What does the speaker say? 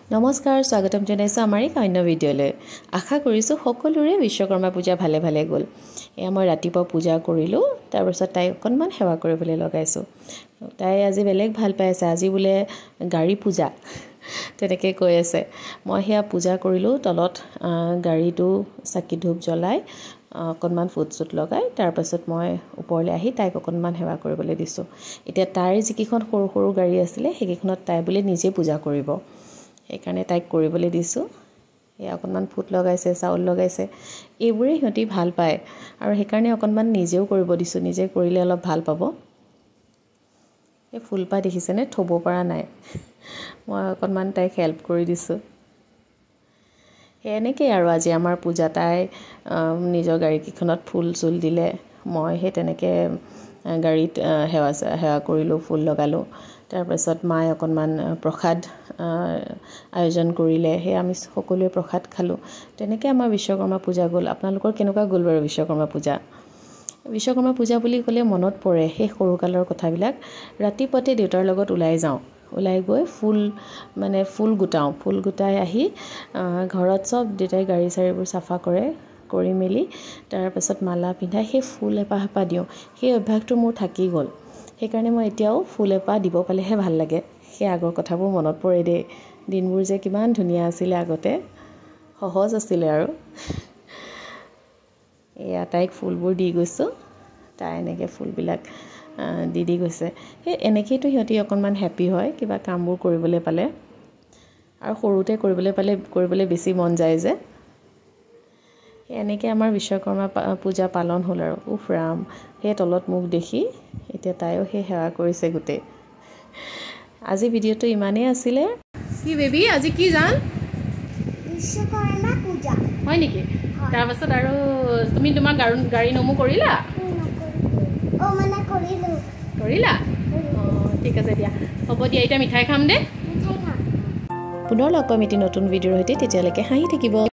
নমস্কাৰ স্বাগতম জনাইছো আমাৰ এই অন্য ভিডিঅ'লৈ আশা কৰিছো সকলোৰে বিশ্বকৰ্মা পূজা ভালে ভালে গ'ল এয়া মই ৰাতিপুৱা পূজা কৰিলো তাৰ পিছত তাই অকনমান সেৱা কৰিবলৈ লগাইছো তাই আজি বেলেগ ভাল পাইছে আজি বোলে গাড়ী পূজা তেনেকৈ কৈ আছে মই হেয়া পূজা কৰিলো তলত গাড়ীটো চাকি ধূপ জ্বলাই অকনমান ফুটছুট লগাই তাৰ পাছত মই ওপৰলৈ আহি তাইক অকনমান সেৱা কৰিবলৈ দিছো এতিয়া তাইৰ যিকিখন সৰু সৰু গাড়ী আছিল সেইকিখনত তাই বোলে নিজে পূজা কৰিব এইকাৰণে তাইক কৰিবলৈ দিছো এই অকনমান ফুট লগাইছে চাউল লগাইছে এইবোৰে হিঁতি ভাল পায় আৰু সেইকাৰণে অকনমান নিজেও কৰিব দিছো নিজে কৰিলে অলপ ভাল পাব এই ফুলপা দেখিছেনে থব পৰা নাই মই অকনমান তাইক হেল্প কৰি দিছো এনেকৈ আৰু আজি আমাৰ পূজা তাই নিজৰ গাড়ীকিখনত ফুল চুল দিলে মই হে তেনেকৈ গাড়ীত সেৱা কৰিলো ফুল লগালো তাৰ পাছত মাই অকনমান প্ৰসাদ আয়োজন কৰিলে হে আমি সকলোৱে প্ৰসাদ খালো তেনেকৈ আমাৰ বিশ্বকৰ্মা পূজা গ'ল আপোনালোকৰ কেনেকুৱা গ'ল বাৰু বিশ্বকৰ্মা পূজা বুলি ক'লে মনত পৰে সেই সৰুকালৰ কথাবিলাক ৰাতিপুৱাতে দেউতাৰ লগত ওলাই গৈ ফুল গোটাই আহি ঘৰত সব দেউতাই গাড়ী চাৰিবোৰ চাফা কৰি মেলি তাৰ পাছত মালা পিন্ধাই সেই ফুল এপাহ দিওঁ সেই অভ্যাসটো মোৰ থাকি গ'ল সেইকাৰণে মই এতিয়াও ফুল এপাহ দিব পালেহে ভাল লাগে সেই আগৰ কথাবোৰ মনত পৰে দেই দিনবোৰ যে কিমান ধুনীয়া আছিল আগতে সহজ আছিল আৰু এয়া তাইক ফুলবোৰ দি গৈছো তাই এনেকৈ ফুলবিলাক দি গৈছে সেই এনেকৈতো সিহঁতি অকনমান হেপি হয় কিবা কামবোৰ কৰিবলৈ পালে আৰু সৰুতে কৰিবলৈ বেছি মন যায় যে এনেকৈ আমাৰ বিশ্বকৰ্মা পূজা পালন হ'ল আৰু উফ ৰাম সেই তলত মোক দেখি এতিয়া তাইও সেই সেৱা কৰিছে গোটেই আজি ভিডিঅ'টো ইমানেই আছিলে কি বেবি আজি কি জান বিশ্বকৰ্মা পূজা হয় নেকি তাৰ পাছত আৰু তুমি তোমাৰ গাড়ী নমু কৰিলা মানে কৰিলা ঠিক আছে দিয়া হ'ব দিয়া এতিয়া মিঠাই খাম দে মিঠাই খাম পুনৰ লগ পাম এটি নতুন ভিডিঅ'ৰ সৈতে তেতিয়ালৈকে হাঁহি থাকিব